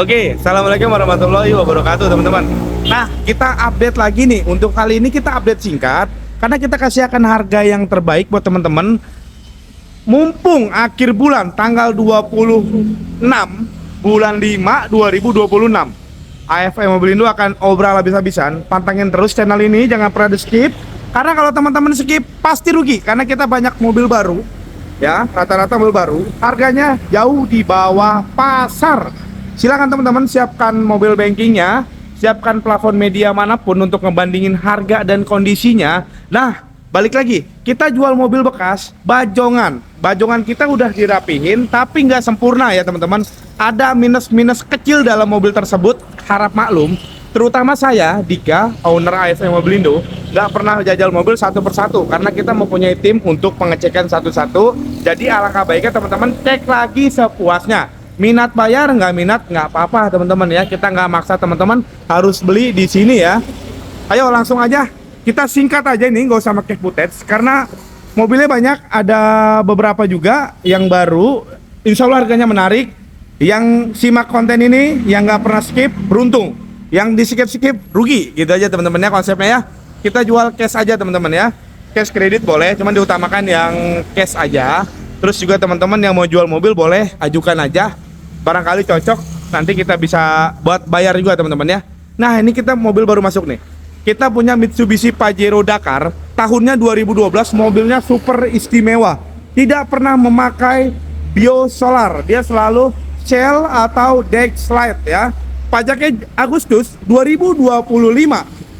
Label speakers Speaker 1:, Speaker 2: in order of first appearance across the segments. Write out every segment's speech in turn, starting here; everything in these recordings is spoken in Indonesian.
Speaker 1: Oke, assalamualaikum warahmatullahi wabarakatuh teman-teman. Nah, kita update lagi nih. Untuk kali ini kita update singkat karena kita kasih akan harga yang terbaik buat teman-teman. Mumpung akhir bulan tanggal 26 bulan 5 2026. AFM Mobilindo akan obral habis-habisan. Pantengin terus channel ini, jangan pernah di skip. Karena kalau teman-teman skip pasti rugi karena kita banyak mobil baru. Ya, rata-rata mobil baru, harganya jauh di bawah pasar. Silakan teman-teman siapkan mobil bankingnya, siapkan plafon media manapun untuk ngebandingin harga dan kondisinya. Nah, balik lagi, kita jual mobil bekas, bajongan. Bajongan kita udah dirapihin, tapi nggak sempurna ya teman-teman. Ada minus-minus kecil dalam mobil tersebut, harap maklum. Terutama saya, Dika, owner AFM Mobilindo, nggak pernah jajal mobil satu persatu karena kita mempunyai tim untuk pengecekan satu-satu. Jadi alangkah baiknya teman-teman cek lagi sepuasnya. Minat bayar, nggak minat nggak apa-apa teman-teman ya. Kita nggak maksa teman-teman harus beli di sini ya. Ayo langsung aja kita singkat aja ini, nggak usah pakai footage karena mobilnya banyak. Ada beberapa juga yang baru, insya Allah harganya menarik. Yang simak konten ini yang nggak pernah skip beruntung, yang di skip rugi. Gitu aja teman-teman ya konsepnya ya. Kita jual cash aja teman-teman ya. Cash kredit boleh, cuman diutamakan yang cash aja. Terus juga teman-teman yang mau jual mobil boleh ajukan aja, barangkali cocok, nanti kita bisa buat bayar juga teman-teman ya. Nah, ini kita mobil baru masuk nih. Kita punya Mitsubishi Pajero Dakar, tahunnya 2012, mobilnya super istimewa. Tidak pernah memakai biosolar, dia selalu shell atau deck slide ya. Pajaknya Agustus 2025,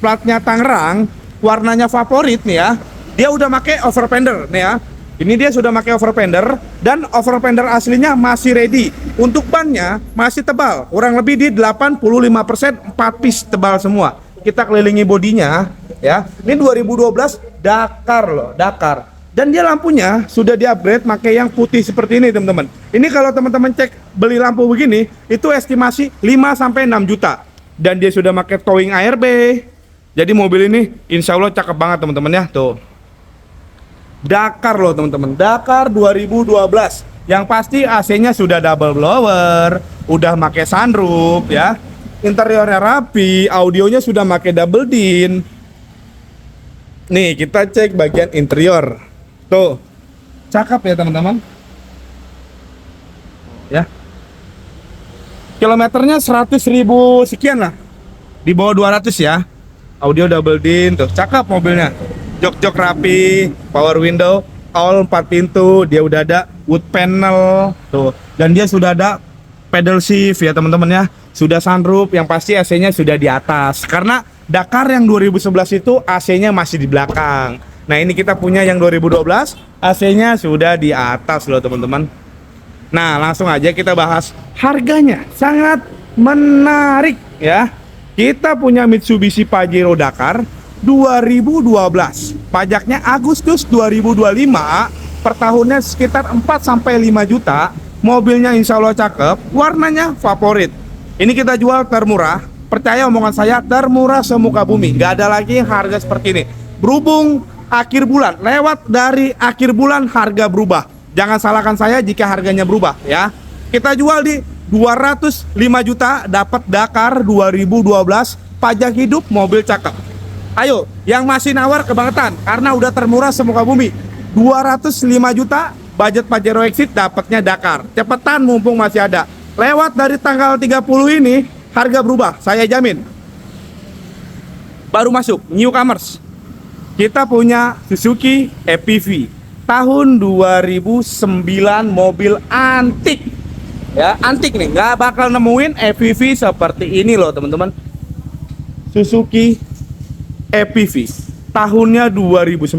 Speaker 1: platnya Tangerang, warnanya favorit nih ya. Dia udah pakai overfender nih ya. Ini dia sudah pakai overfender dan overfender aslinya masih ready. Untuk bannya masih tebal, kurang lebih di 85%, 4 piece tebal semua. Kita kelilingi bodinya ya. Ini 2012 Dakar loh, Dakar. Dan dia lampunya sudah di-upgrade pakai yang putih seperti ini teman-teman. Ini kalau teman-teman cek beli lampu begini, itu estimasi 5 sampai 6 juta. Dan dia sudah pakai towing ARB. Jadi mobil ini insya Allah cakep banget teman-teman ya. Tuh. Dakar loh teman-teman, Dakar 2012. Yang pasti AC-nya sudah double blower, udah pakai sunroof ya. Interiornya rapi, audionya sudah pakai double din. Nih, kita cek bagian interior. Tuh. Cakep ya teman-teman. Ya. Kilometernya 100.000 sekian lah. Di bawah 200 ya. Audio double din tuh, cakep mobilnya. Jok-jok rapi, power window, all 4 pintu, dia udah ada wood panel tuh, dan dia sudah ada pedal shift ya teman-teman ya, sudah sunroof, yang pasti AC-nya sudah di atas karena Dakar yang 2011 itu AC-nya masih di belakang. Nah ini kita punya yang 2012, AC-nya sudah di atas loh teman-teman. Nah langsung aja kita bahas harganya, sangat menarik ya. Kita punya Mitsubishi Pajero Dakar 2012, pajaknya Agustus 2025, per tahunnya sekitar 4 sampai 5 juta. Mobilnya insya Allah cakep, warnanya favorit. Ini kita jual termurah, percaya omongan saya, termurah semuka bumi. Gak ada lagi harga seperti ini. Berhubung akhir bulan, lewat dari akhir bulan harga berubah. Jangan salahkan saya jika harganya berubah ya. Kita jual di 205 juta, dapat Dakar 2012, pajak hidup, mobil cakep. Ayo, yang masih nawar kebangetan karena udah termurah semuka bumi. 205 juta, budget Pajero Exit, dapatnya Dakar. Cepetan mumpung masih ada. Lewat dari tanggal 30 ini, harga berubah, saya jamin. Baru masuk, newcomers. Kita punya Suzuki EPV. Tahun 2009, mobil antik. Ya, antik nih, nggak bakal nemuin EPV seperti ini loh teman-teman. Suzuki EPV tahunnya 2009.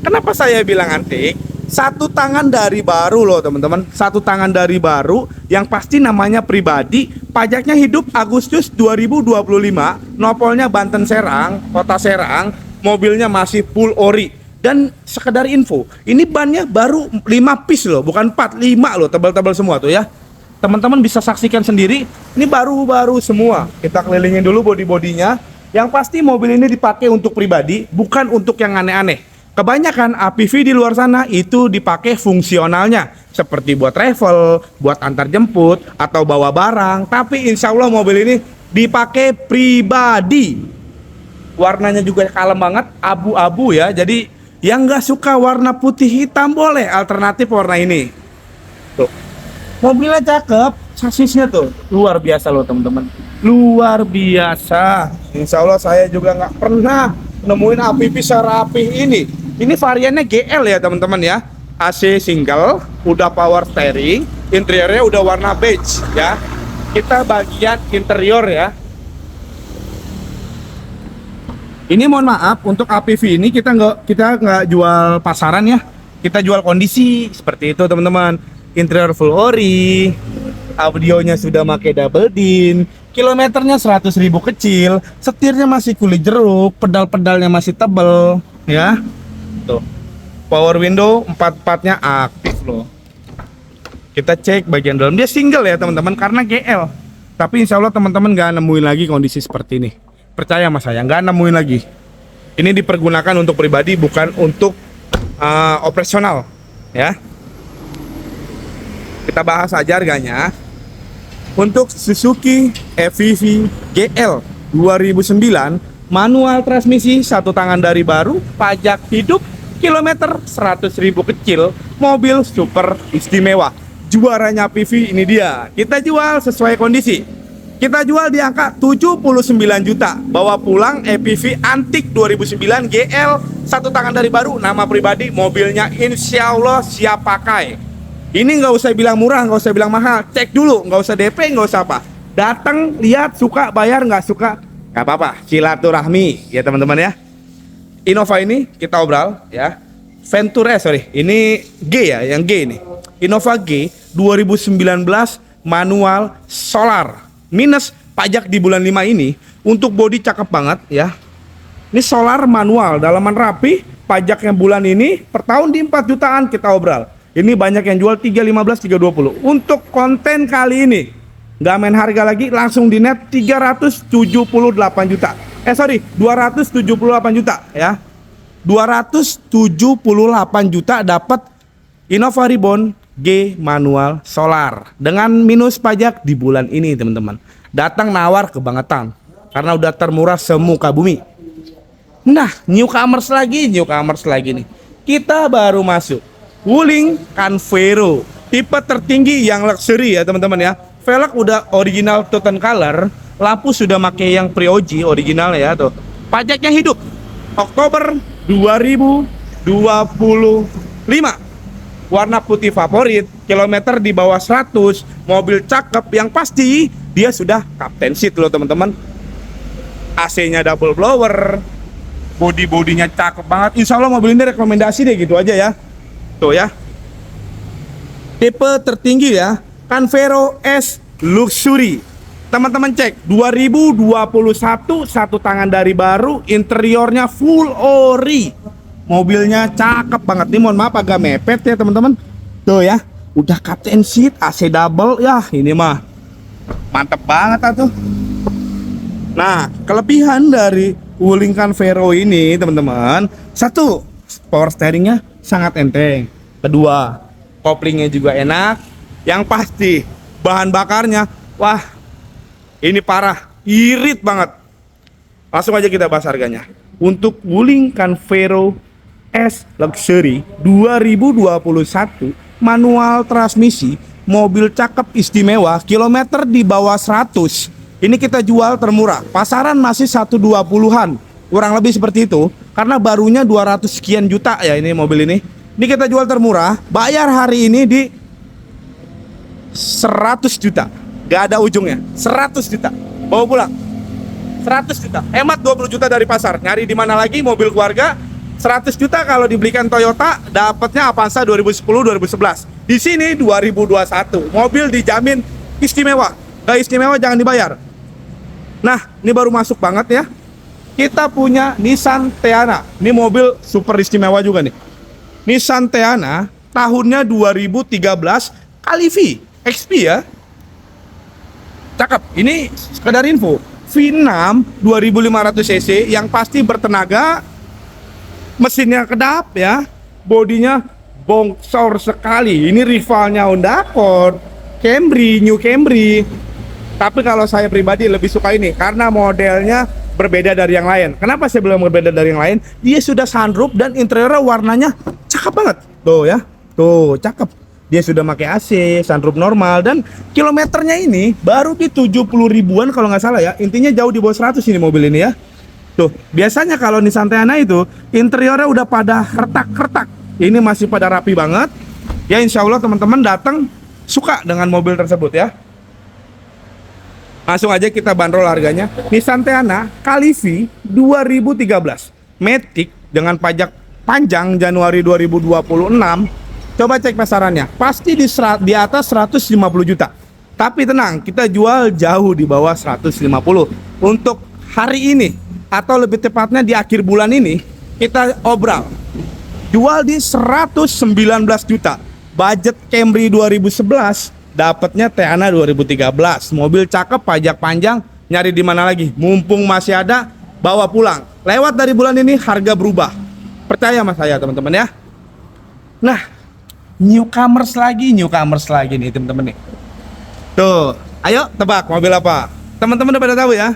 Speaker 1: Kenapa saya bilang antik? Satu tangan dari baru loh teman-teman. Satu tangan dari baru, yang pasti namanya pribadi. Pajaknya hidup Agustus 2025. Nopolnya Banten Serang, kota Serang. Mobilnya masih full ori. Dan sekedar info, ini bannya baru 5 piece loh, bukan 4, 5 loh, tebal-tebal semua tuh ya. Teman-teman bisa saksikan sendiri, ini baru-baru semua. Kita kelilingin dulu bodi-bodinya. Yang pasti mobil ini dipakai untuk pribadi, bukan untuk yang aneh-aneh. Kebanyakan APV di luar sana itu dipakai fungsionalnya. seperti buat travel, buat antar jemput atau bawa barang. Tapi insya Allah mobil ini dipakai pribadi. Warnanya juga kalem banget, abu-abu ya. Jadi yang nggak suka warna putih hitam boleh alternatif warna ini. Tuh, mobilnya cakep, sasisnya tuh luar biasa loh teman-teman, luar biasa. Insya Allah saya juga nggak pernah nemuin APV serapih ini. Ini variannya GL ya teman-teman ya. AC single, udah power steering, interiornya udah warna beige ya. Kita bagian interior ya. Ini mohon maaf untuk APV ini kita nggak jual pasaran ya. Kita jual kondisi seperti itu teman-teman. Interior full ori, audionya sudah pakai double din, kilometernya 100.000 kecil, setirnya masih kulit jeruk, pedal-pedalnya masih tebel ya. Tuh. Power window 4-4-nya aktif loh. Kita cek bagian dalam, dia single ya teman-teman karena GL. Tapi insya Allah teman-teman nggak nemuin lagi kondisi seperti ini. Percaya sama saya, nggak nemuin lagi. Ini dipergunakan untuk pribadi, bukan untuk operasional ya. Kita bahas aja harganya. Untuk Suzuki EVV GL 2009, manual transmisi, satu tangan dari baru, pajak hidup, kilometer 100.000 kecil, mobil super istimewa. Juaranya PV ini dia. Kita jual sesuai kondisi. Kita jual di angka 79 juta. Bawa pulang EPV antik 2009 GL, satu tangan dari baru, nama pribadi, mobilnya insya Allah siap pakai. Ini nggak usah bilang murah, nggak usah bilang mahal. Cek dulu, nggak usah DP, nggak usah apa. Datang, lihat, suka, bayar, nggak suka, nggak apa-apa. Silaturahmi ya teman-teman ya. Innova ini kita obral ya. Venture, ini G ya, yang G ini. Innova G 2019 manual solar. Minus pajak di bulan 5 ini. Untuk bodi cakep banget ya. Ini solar manual, dalaman rapi. Pajaknya bulan ini per tahun di 4 jutaan kita obral. Ini banyak yang jual 315, 320. Untuk konten kali ini nggak main harga lagi, langsung di net 378 juta. 278 juta ya. 278 juta dapat Innova Reborn G manual solar dengan minus pajak di bulan ini teman-teman. Datang nawar kebangetan karena udah termurah semuka bumi. Nah, newcomers lagi nih. Kita baru masuk Wuling Canvero, tipe tertinggi yang luxury ya teman-teman ya. Velg udah original Toten color, lampu sudah pakai yang Prioji original ya tuh. Pajaknya hidup Oktober 2025. Warna putih favorit, kilometer di bawah 100, mobil cakep yang pasti dia sudah captain seat loh teman-teman. AC-nya double blower, body-bodinya cakep banget. Insya Allah mobil ini rekomendasi deh gitu aja ya. Tuh ya. Tipe tertinggi ya, Canvero S Luxury. Teman-teman cek 2021, satu tangan dari baru, interiornya full ori. Mobilnya cakep banget nih, mohon maaf agak mepet ya teman-teman. Tuh ya, udah captain seat, AC double ya, ini mah mantep banget tuh. Nah, kelebihan dari Wuling Canvero ini teman-teman, satu, power steeringnya sangat enteng. Kedua, koplingnya juga enak. Yang pasti bahan bakarnya, wah ini parah, irit banget. Langsung aja kita bahas harganya. Untuk Wuling Canvero S Luxury 2021 manual transmisi, mobil cakep istimewa, kilometer di bawah 100. Ini kita jual termurah. Pasaran masih 120-an, kurang lebih seperti itu. Karena barunya 200 sekian juta ya ini mobil ini. Ini kita jual termurah, bayar hari ini di 100 juta. Gak ada ujungnya, 100 juta. Bawa pulang 100 juta. Hemat 20 juta dari pasar. Nyari di mana lagi mobil keluarga? 100 juta kalau dibelikan Toyota, dapatnya Avanza 2010 2011. Di sini 2021. Mobil dijamin istimewa. Gak istimewa jangan dibayar. Nah, ini baru masuk banget ya. Kita punya Nissan Teana. Ini mobil super istimewa juga nih. Nissan Teana tahunnya 2013 kali V XP ya. Cakep. Ini sekedar info. V6 2500 cc yang pasti bertenaga. Mesinnya kedap ya, bodinya bongsor sekali. Ini rivalnya Honda Accord, Camry, New Camry. Tapi kalau saya pribadi lebih suka ini karena modelnya berbeda dari yang lain. Kenapa saya bilang berbeda dari yang lain? Dia sudah sunroof dan interiornya warnanya cakep banget. Tuh ya, tuh cakep. Dia sudah pakai AC, sunroof normal, dan kilometernya ini baru di 70 ribuan kalau nggak salah ya. Intinya jauh di bawah 100 ini mobil ini ya. Tuh, biasanya kalau Nissan Teana itu interiornya udah pada retak-retak. Ini masih pada rapi banget. Ya insya Allah teman-teman datang suka dengan mobil tersebut ya. Langsung aja kita bandrol harganya. Nissan Teana Kalivi 2013 Matic dengan pajak panjang Januari 2026. Coba cek pasarannya, pasti di atas 150 juta. Tapi tenang, kita jual jauh di bawah 150. Untuk hari ini atau lebih tepatnya di akhir bulan ini, kita obral jual di 119 juta. Budget Camry 2011, dapatnya Teana 2013. Mobil cakep, pajak panjang, nyari di mana lagi? Mumpung masih ada, bawa pulang. Lewat dari bulan ini harga berubah. Percaya sama saya teman-teman ya. Nah, newcomers lagi nih teman-teman nih. Tuh, ayo tebak mobil apa? Teman-teman udah pada tahu ya.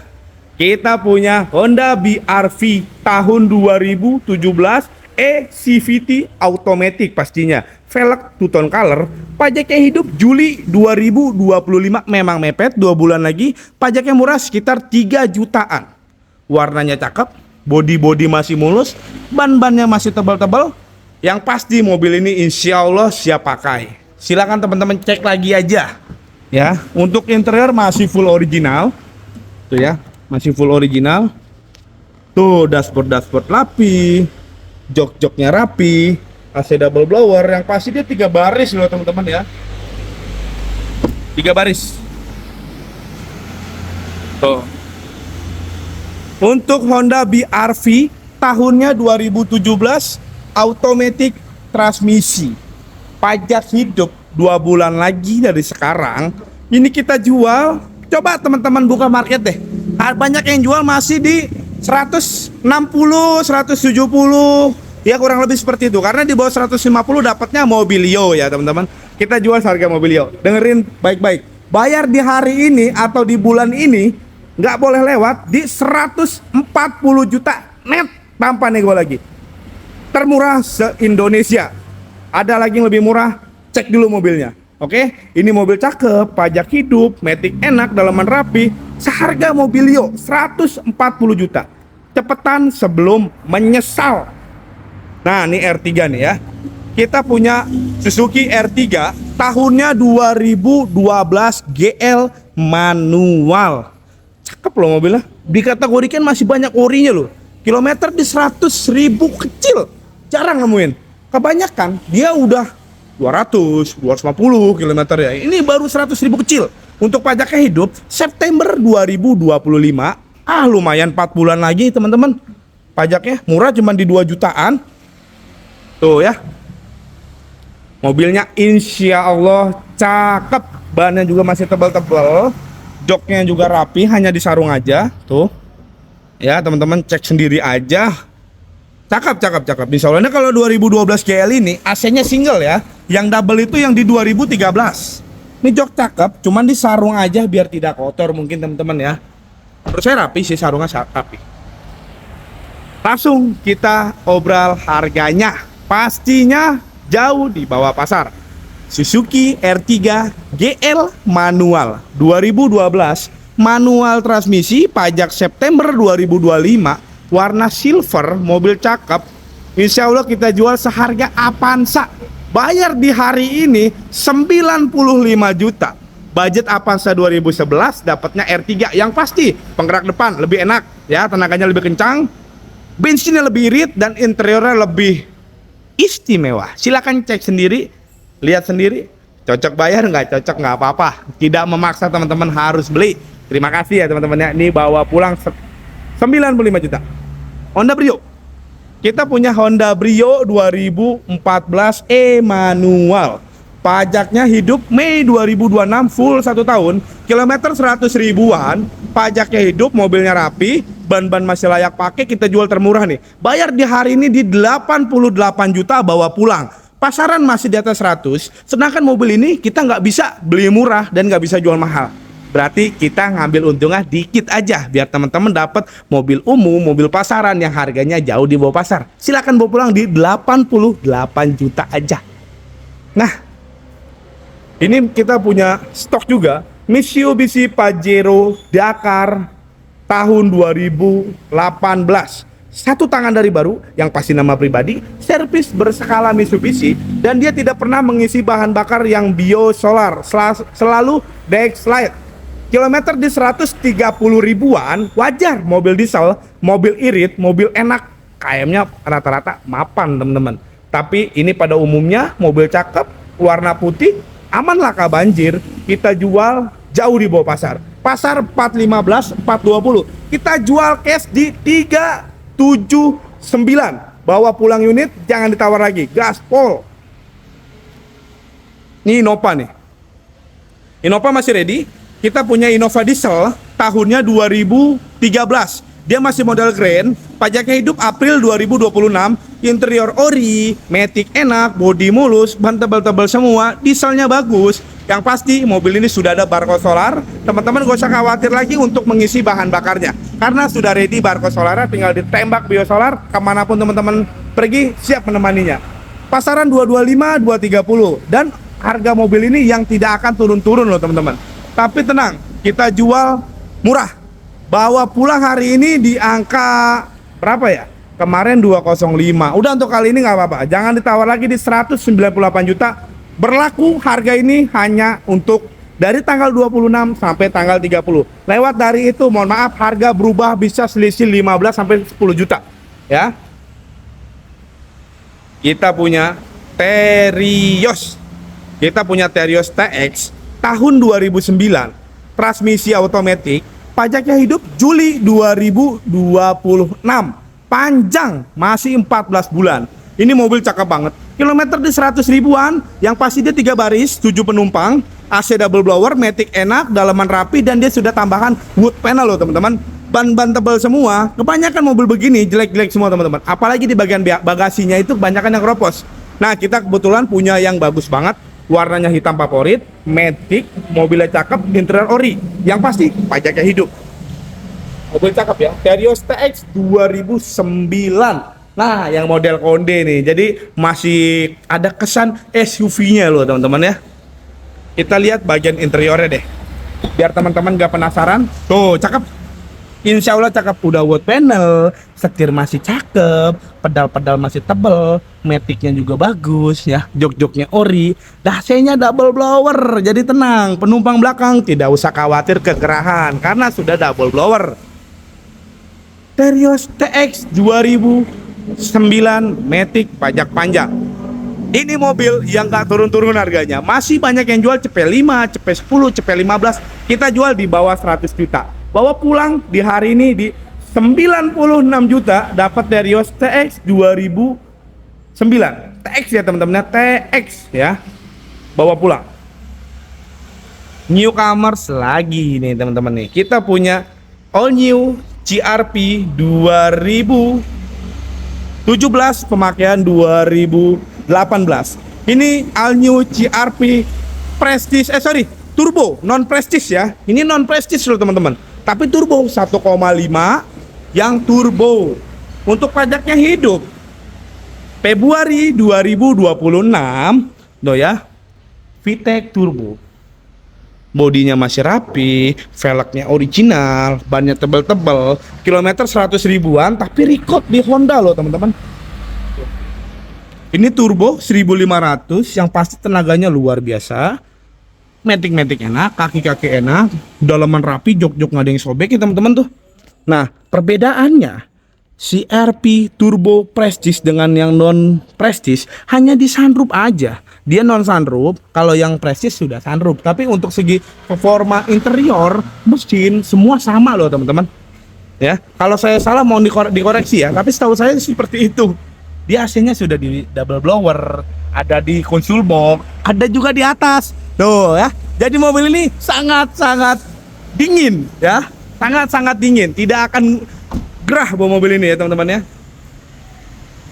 Speaker 1: Kita punya Honda BR-V tahun 2017 CVT automatic pastinya. Velg two tone color, pajaknya hidup Juli 2025, memang mepet 2 bulan lagi. Pajaknya murah sekitar 3 jutaan. Warnanya cakep, body masih mulus, ban-bannya masih tebal-tebal. Yang pasti mobil ini insya Allah siap pakai. Silakan teman-teman cek lagi aja ya. Untuk interior masih full original. Tuh ya, masih full original. Tuh dashboard rapi, jok-joknya rapi, AC double blower, yang pasti dia 3 baris loh teman-teman ya. 3 baris. Tuh. Untuk Honda BR-V tahunnya 2017 automatic transmisi. Pajak hidup 2 bulan lagi dari sekarang. Ini kita jual, coba teman-teman buka market deh. Banyak yang jual masih di 160, 170. Ya kurang lebih seperti itu. Karena di bawah 150 dapatnya Mobilio ya teman-teman. Kita jual harga Mobilio. Dengerin baik-baik. Bayar di hari ini atau di bulan ini nggak boleh lewat di 140 juta net tanpa nego lagi. Termurah se-Indonesia. Ada lagi yang lebih murah, cek dulu mobilnya. Oke, ini mobil cakep, pajak hidup, matic enak, dalaman rapi, seharga Mobilio 140 juta. Cepetan sebelum menyesal. Nah, ini R3 nih ya. Kita punya Suzuki R3 tahunnya 2012 GL manual. Cakep loh mobilnya. Dikategorikan masih banyak orinya loh. Kilometer di 100.000 kecil. Jarang nemuin. Kebanyakan dia udah 200, 250 km ya. Ini baru 100.000 kecil. Untuk pajaknya hidup September 2025. Lumayan 4 bulan lagi teman-teman. Pajaknya murah cuma di 2 jutaan. Tuh ya. Mobilnya insya Allah cakep. Bannya juga masih tebal-tebal. Joknya juga rapi, hanya disarung aja. Tuh. Ya teman-teman cek sendiri aja. Cakep. Misalnya kalau 2012 GL ini AC-nya single ya. Yang double itu yang di 2013. Ini jok cakep, cuman disarung aja biar tidak kotor mungkin teman-teman ya. Menurut saya rapi sih, sarungnya rapi. Langsung kita obral harganya. Pastinya jauh di bawah pasar. Suzuki R3 GL manual 2012, manual transmisi, pajak September 2025, warna silver, mobil cakep. Insya Allah kita jual seharga Avanza. Bayar di hari ini 95 juta. Budget Avanza 2011, dapatnya R3. Yang pasti penggerak depan lebih enak ya, tenaganya lebih kencang, bensinnya lebih irit, dan interiornya lebih istimewa. Silakan cek sendiri, lihat sendiri. Cocok bayar nggak cocok nggak apa-apa. Tidak memaksa teman-teman harus beli. Terima kasih ya teman-teman ya. Ini bawa pulang 95 juta. Honda Brio. Kita punya Honda Brio 2014 manual. Pajaknya hidup Mei 2026, full 1 tahun. Kilometer 100 ribuan. Pajaknya hidup, mobilnya rapi, ban-ban masih layak pakai. Kita jual termurah nih. Bayar di hari ini di 88 juta, bawa pulang. pasaran masih di atas 100, sedangkan mobil ini kita nggak bisa beli murah dan nggak bisa jual mahal. Berarti kita ngambil untungnya dikit aja biar teman-teman dapat mobil umum, mobil pasaran yang harganya jauh di bawah pasar. Silakan bawa pulang di 88 juta aja. Nah, ini kita punya stok juga Mitsubishi Pajero Dakar tahun 2018. Satu tangan dari baru, yang pasti nama pribadi, servis berskala Mitsubishi, dan dia tidak pernah mengisi bahan bakar yang bio solar, selalu Dexlite. Kilometer di 130 ribuan, wajar mobil diesel, mobil irit, mobil enak, KM-nya rata-rata mapan teman-teman. Tapi ini pada umumnya mobil cakep, warna putih, aman laka banjir, kita jual jauh di bawah pasar. Pasar 415, 420, kita jual cash di 379. Bawa pulang unit, jangan ditawar lagi, gaspol. Ini Innova nih. Innova masih ready. Kita punya Innova diesel tahunnya 2013. Dia masih model Grand, pajaknya hidup April 2026, interior ori, matic enak, bodi mulus, ban tebal-tebal semua, dieselnya bagus. Yang pasti mobil ini sudah ada barcode solar. Teman-teman gak usah khawatir lagi untuk mengisi bahan bakarnya, karena sudah ready barcode solarnya, tinggal ditembak biosolar kemanapun teman-teman pergi, siap menemaninya. Pasaran 225, 230, dan harga mobil ini yang tidak akan turun-turun loh teman-teman. Tapi tenang, kita jual murah. Bawa pulang hari ini di angka berapa ya? Kemarin 205. Udah untuk kali ini nggak apa-apa. Jangan ditawar lagi di 198 juta. Berlaku harga ini hanya untuk dari tanggal 26 sampai tanggal 30. Lewat dari itu, mohon maaf, harga berubah bisa selisih 15 sampai 10 juta. Ya. Kita punya Terios. Kita punya Terios TX tahun 2009, transmisi otomatis, pajaknya hidup Juli 2026, panjang, masih 14 bulan. Ini mobil cakep banget, kilometer di 100 ribuan, yang pasti dia 3 baris, 7 penumpang, AC double blower, matic enak, dalaman rapi, dan dia sudah tambahkan wood panel loh teman-teman. Ban-ban tebal semua, kebanyakan mobil begini jelek-jelek semua teman-teman, apalagi di bagian bagasinya itu kebanyakan yang keropos. Nah, kita kebetulan punya yang bagus banget, warnanya hitam favorit, matic, mobilnya cakep, interior ori. Yang pasti pajaknya hidup. Mobil cakep ya, Terios TX 2009. Nah, yang model konde nih, jadi masih ada kesan SUV-nya loh teman-teman ya. Kita lihat bagian interiornya deh, biar teman-teman gak penasaran. Tuh, cakep. Insya Allah cakep, udah wood panel, setir masih cakep, pedal-pedal masih tebel, maticnya juga bagus ya, jok-joknya ori, AC-nya double blower, jadi tenang, penumpang belakang tidak usah khawatir kegerahan karena sudah double blower. Terios TX 2009 matic pajak panjang. Ini mobil yang gak turun-turun harganya, masih banyak yang jual CP5, CP10, CP15, kita jual di bawah 100 juta. Bawa pulang di hari ini di 96 juta, dapat Terios TX 2009. TX ya teman-teman, TX ya. Bawa pulang. Newcomers lagi nih teman-teman nih. Kita punya all new CRP 2017, pemakaian 2018. Ini all new CRP Prestige, turbo, non Prestige ya. Ini non Prestige loh teman-teman. Tapi turbo 1,5 yang turbo. Untuk pajaknya hidup Februari 2026 loh ya. VTEC turbo. Bodinya masih rapi, velgnya original, bannya tebel-tebel, kilometer 100 ribuan, tapi record di Honda loh teman-teman. Ini turbo 1500 yang pasti tenaganya luar biasa. Matic enak, kaki-kaki enak, dalaman rapi, jok-jok nggak ada yang sobek ya teman-teman tuh. Nah, perbedaannya CRP Turbo Prestige dengan yang non Prestige hanya di sunroof aja. Dia non sunroof, kalau yang Prestige sudah sunroof. Tapi untuk segi performa interior, mesin semua sama loh teman-teman. Ya, kalau saya salah mau dikoreksi ya. Tapi setahu saya seperti itu. Dia AC-nya sudah di double blower, ada di console box, ada juga di atas. Tuh ya. Jadi mobil ini sangat-sangat dingin ya. Sangat-sangat dingin, tidak akan gerah bawa mobil ini ya teman-teman ya.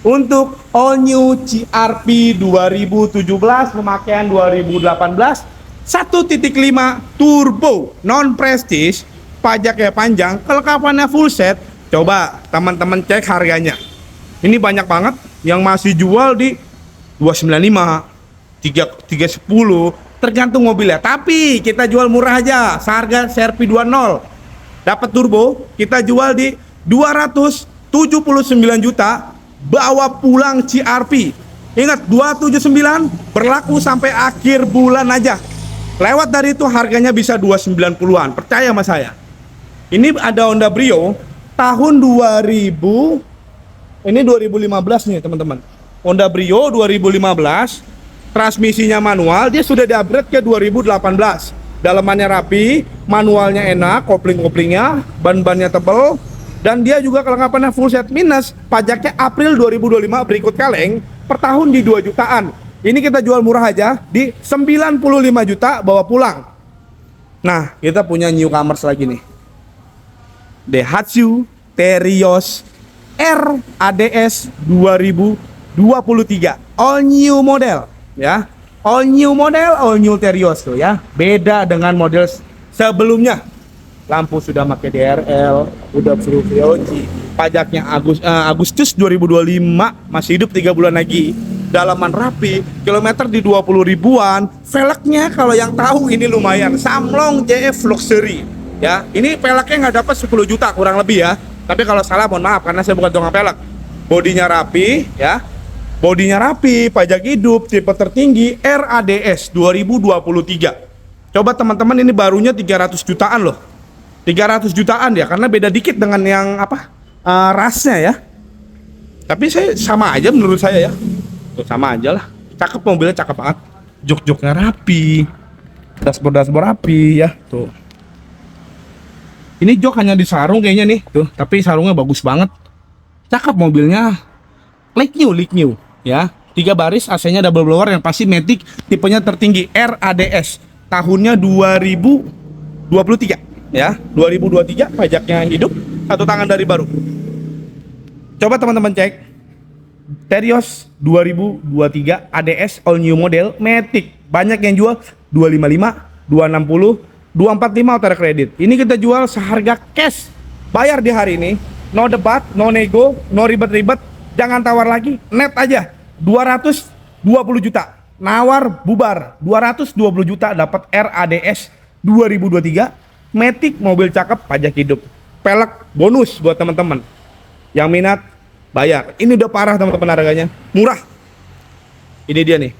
Speaker 1: Untuk all new CRV 2017 pemakaian 2018 1.5 turbo non prestige, pajaknya panjang, kelengkapannya full set. Coba teman-teman cek harganya. Ini banyak banget yang masih jual di 295, 310, tergantung mobilnya. Tapi kita jual murah aja, seharga CRV 20 dapat turbo, kita jual di 279 juta, bawa pulang CRV. Ingat 279 berlaku sampai akhir bulan aja. Lewat dari itu harganya bisa 290-an, percaya sama saya. Ini ada Honda Brio tahun 2000, ini 2015 nih teman-teman. Honda Brio 2015, transmisinya manual, dia sudah di-upgrade ke 2018. Dalamannya rapi, manualnya enak, kopling-koplingnya, ban-bannya tebal, dan dia juga kelengkapannya full set minus. Pajaknya April 2025 berikut kaleng, per tahun di 2 jutaan. Ini kita jual murah aja di 95 juta, bawa pulang. Nah, kita punya newcomers lagi nih. Daihatsu Terios R ADS 2023, all new model ya. All new model, all new Terios tuh ya. Beda dengan model sebelumnya. Lampu sudah pakai DRL, udah full VOC. Pajaknya Agustus 2025, masih hidup 3 bulan lagi. Dalaman rapi, kilometer di 20 ribuan. Velgnya kalau yang tahu ini lumayan, Samlong JF Luxury ya. Ini velgnya nggak dapat 10 juta kurang lebih ya. Tapi kalau salah mohon maaf karena saya bukan tukang velg. Bodinya rapi ya. Bodinya rapi, pajak hidup, tipe tertinggi, RADS 2023. Coba teman-teman, ini barunya 300 jutaan loh. 300 jutaan ya, karena beda dikit dengan yang apa? Rasnya ya. Tapi saya sama aja menurut saya ya. Tuh, sama aja lah. Cakep, mobilnya cakep banget. Jok-joknya rapi. Dashboard rapi ya. Tuh. Ini jok hanya di sarung kayaknya nih. Tuh, tapi sarungnya bagus banget. Cakep mobilnya. Like new ya. 3 baris, AC-nya double blower yang pasti Matic, tipenya tertinggi, RADS. Tahunnya 2023 ya. 2023, pajaknya hidup, 1 tangan dari baru. Coba teman-teman cek. Terios 2023 ADS all new model Matic. Banyak yang jual 255, 260, 245 auto kredit. Ini kita jual seharga cash. Bayar di hari ini. No debat, no nego, no ribet-ribet. Jangan tawar lagi, net aja 220 juta. Nawar bubar 220 juta dapat RADS 2023 Matic, mobil cakep, pajak hidup. Pelek bonus buat teman-teman. Yang minat bayar. Ini udah parah teman-teman harganya. Murah. Ini dia nih.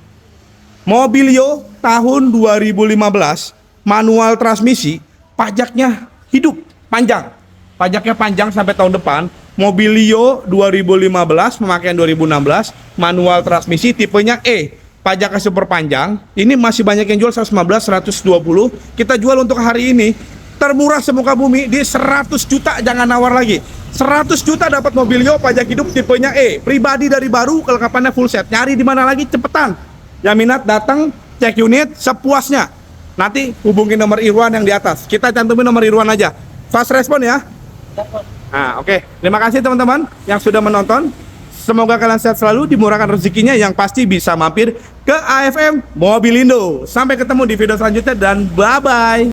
Speaker 1: Mobilio tahun 2015, manual transmisi, pajaknya hidup, panjang. Pajaknya panjang sampai tahun depan. Mobilio 2015, pemakaian 2016, manual transmisi, tipenya E. Pajaknya super panjang. Ini masih banyak yang jual 115, 120. Kita jual untuk hari ini termurah semuka bumi di 100 juta, jangan nawar lagi. 100 juta dapat Mobilio, pajak hidup, tipenya E. Pribadi dari baru, kelengkapannya full set. Nyari di mana lagi? Cepetan. Yang minat datang, cek unit sepuasnya. Nanti hubungin nomor Irwan yang di atas. Kita cantumin nomor Irwan aja. Fast respon ya. Nah, oke. Terima kasih teman-teman yang sudah menonton. Semoga kalian sehat selalu, dimurahkan rezekinya, yang pasti bisa mampir ke AFM Mobilindo. Sampai ketemu di video selanjutnya dan bye-bye.